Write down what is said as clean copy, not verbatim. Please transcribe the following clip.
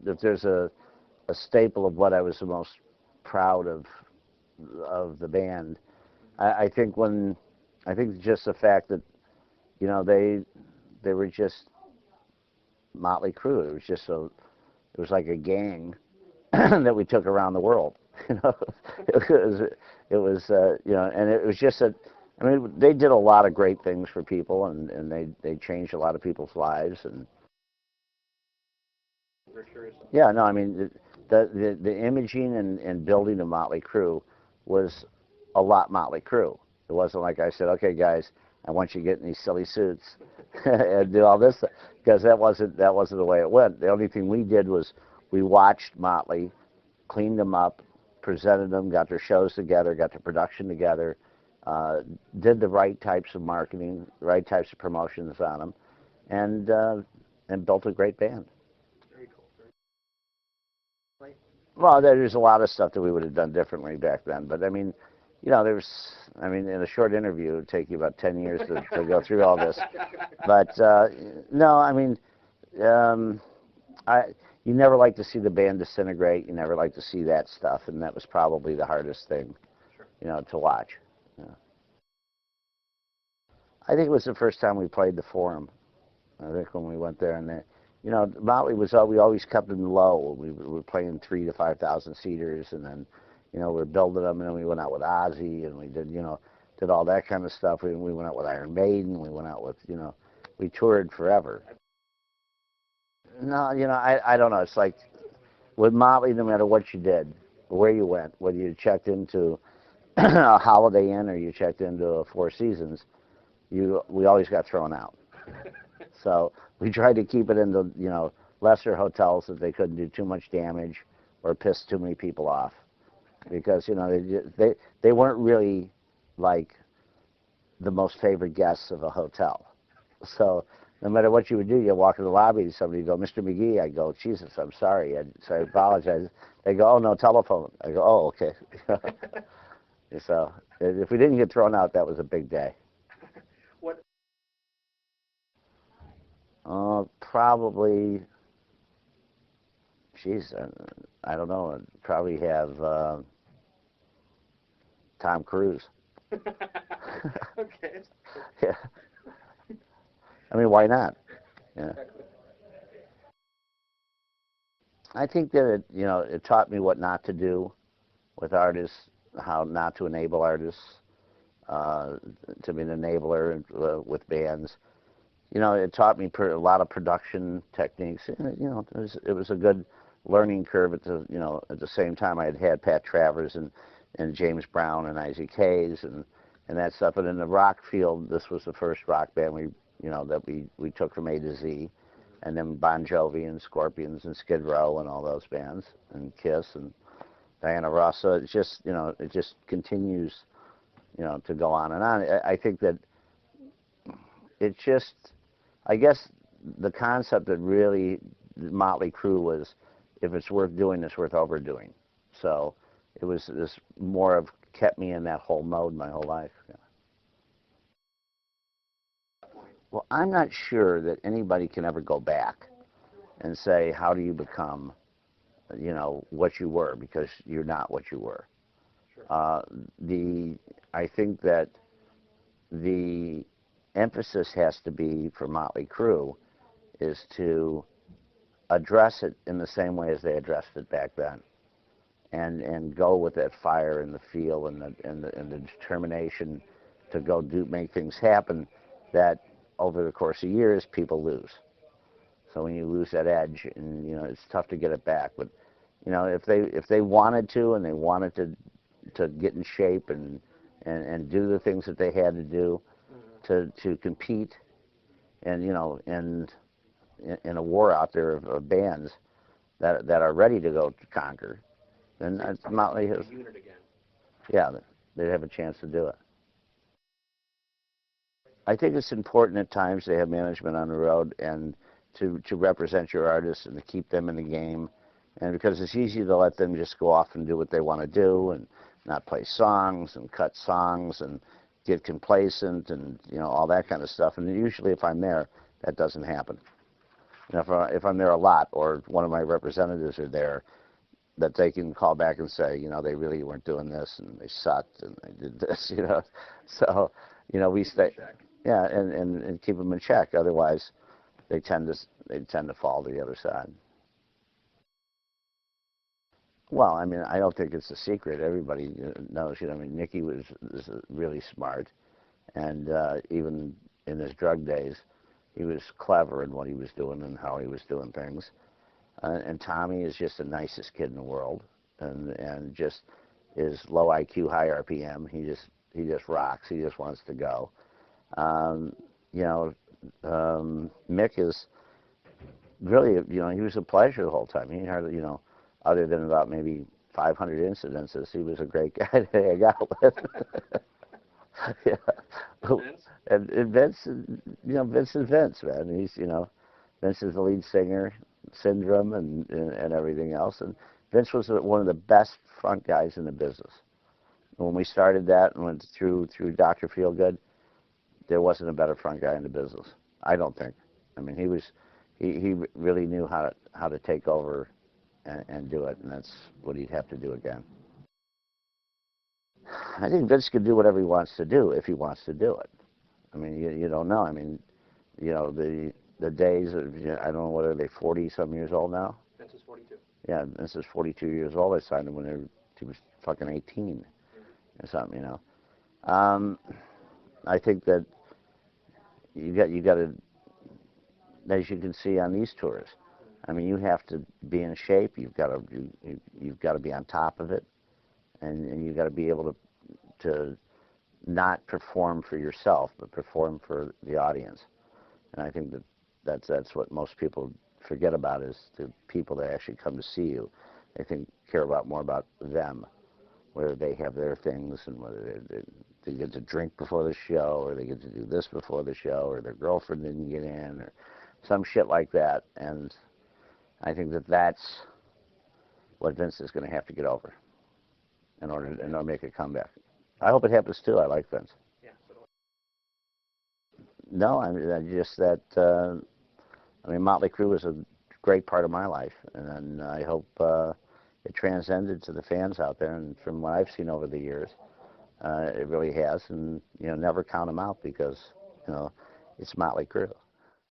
if there's a staple of what I was the most proud of the band, I think just the fact that, you know, they were just Mötley Crüe. It was like a gang that we took around the world. You know, it was you know, and it was just I mean, they did a lot of great things for people, and they changed a lot of people's lives. And yeah, no, I mean, the imaging and building of Mötley Crüe was a lot Mötley Crüe. It wasn't like I said, okay, guys, I want you to get in these silly suits and do all this, because that wasn't the way it went. The only thing we did was we watched Mötley, cleaned them up, presented them, got their shows together, got their production together, did the right types of marketing, the right types of promotions on them, and built a great band. Very cool. Well, there's a lot of stuff that we would have done differently back then, but I mean, you know, in a short interview, it would take you about 10 years to go through all this. But no, I mean, you never like to see the band disintegrate. You never like to see that stuff, and that was probably the hardest thing, you know, to watch. Yeah. I think it was the first time we played the Forum. I think when we went there, and you know, Mötley we always kept them low. We were playing 3,000 to 5,000 seaters, and then, you know, we were building them, and then we went out with Ozzy, and we did all that kind of stuff. We went out with Iron Maiden. We went out with, you know, we toured forever. No, you know, I don't know. It's like with Mötley, no matter what you did, where you went, whether you checked into a Holiday Inn or you checked into a Four Seasons, we always got thrown out. So we tried to keep it in the, you know, lesser hotels that they couldn't do too much damage or piss too many people off, because, you know, they weren't really like the most favored guests of a hotel. So no matter what you would do, you walk in the lobby and somebody would go, "Mr. McGhee." I go, "Jesus, I'm sorry. I apologize." They go, "Oh, no, telephone." I go, "Oh, okay." So if we didn't get thrown out, that was a big day. What? Probably, geez, I don't know. I'd probably have Tom Cruise. Okay. Yeah. I mean, why not? Yeah. I think that it taught me what not to do with artists, how not to enable artists, to be an enabler with bands. You know, it taught me a lot of production techniques. You know, it was a good learning curve. At the same time, I had Pat Travers and James Brown and Isaac Hayes and that stuff. But in the rock field, this was the first rock band that we took from A to Z, and then Bon Jovi and Scorpions and Skid Row and all those bands, and Kiss and Diana Ross. So it just continues, to go on and on. I think that it just, I guess the concept that really Mötley Crüe was, if it's worth doing, it's worth overdoing. So it was this more of kept me in that whole mode my whole life. Yeah. Well, I'm not sure that anybody can ever go back and say, how do you become, what you were, because you're not what you were. Sure. I think that the emphasis has to be for Mötley Crüe is to address it in the same way as they addressed it back then, and go with that fire and the feel and the determination to go make things happen that over the course of years people lose. So when you lose that edge, and it's tough to get it back. But if they wanted to, and they wanted to get in shape and do the things that they had to do to compete, and in a war out there of bands that are ready to go to conquer, then Mötley has, yeah, they'd have a chance to do it. I think it's important at times to have management on the road and to represent your artists and to keep them in the game, and because it's easy to let them just go off and do what they want to do and not play songs and cut songs and get complacent and all that kind of stuff. And usually if I'm there, that doesn't happen. And if I'm there a lot, or one of my representatives are there, that they can call back and say, you know, they really weren't doing this, and they sucked, and they did this, you know. So, you know, we stay, yeah, and keep them in check. Otherwise, they tend to fall to the other side. Well, I mean, I don't think it's a secret. Everybody knows, you know. I mean, Nicky was really smart, and even in his drug days, he was clever in what he was doing and how he was doing things. And Tommy is just the nicest kid in the world, and just is low IQ, high RPM. He just rocks. He just wants to go. Um, you know, Mick is really, you know, he was a pleasure the whole time. He hardly, you know, other than about maybe 500 incidences, he was a great guy to hang out with. Yeah. Vince? And Vince, you know, Vince is Vince, man. He's, you know, Vince is the lead singer, Syndrome, and everything else. And Vince was one of the best front guys in the business. When we started that and went through Dr. Feelgood, there wasn't a better front guy in the business. I don't think. I mean, he really knew how to take over and do it, and that's what he'd have to do again. I think Vince can do whatever he wants to do if he wants to do it. I mean, you don't know. I mean, you know, the days of, you know, I don't know, what are they, 40-some years old now? Vince is 42. Yeah, Vince is 42 years old. I signed him when he was fucking 18 or something, you know. I think that you got to, as you can see on these tours, I mean, you have to be in shape. You've got to be on top of it, and you've got to be able to not perform for yourself, but perform for the audience. And I think that's what most people forget about, is the people that actually come to see you. They care about more about them, whether they have their things, and whether they get to drink before the show, or they get to do this before the show, or their girlfriend didn't get in, or some shit like that. And I think that's what Vince is going to have to get over in order to make a comeback. I hope it happens too. I like Vince. Yeah, so do No, I mean, just that. I mean, Mötley Crüe was a great part of my life, and I hope it transcended to the fans out there. And from what I've seen over the years, it really has. And you know, never count them out, because you know it's Mötley Crüe.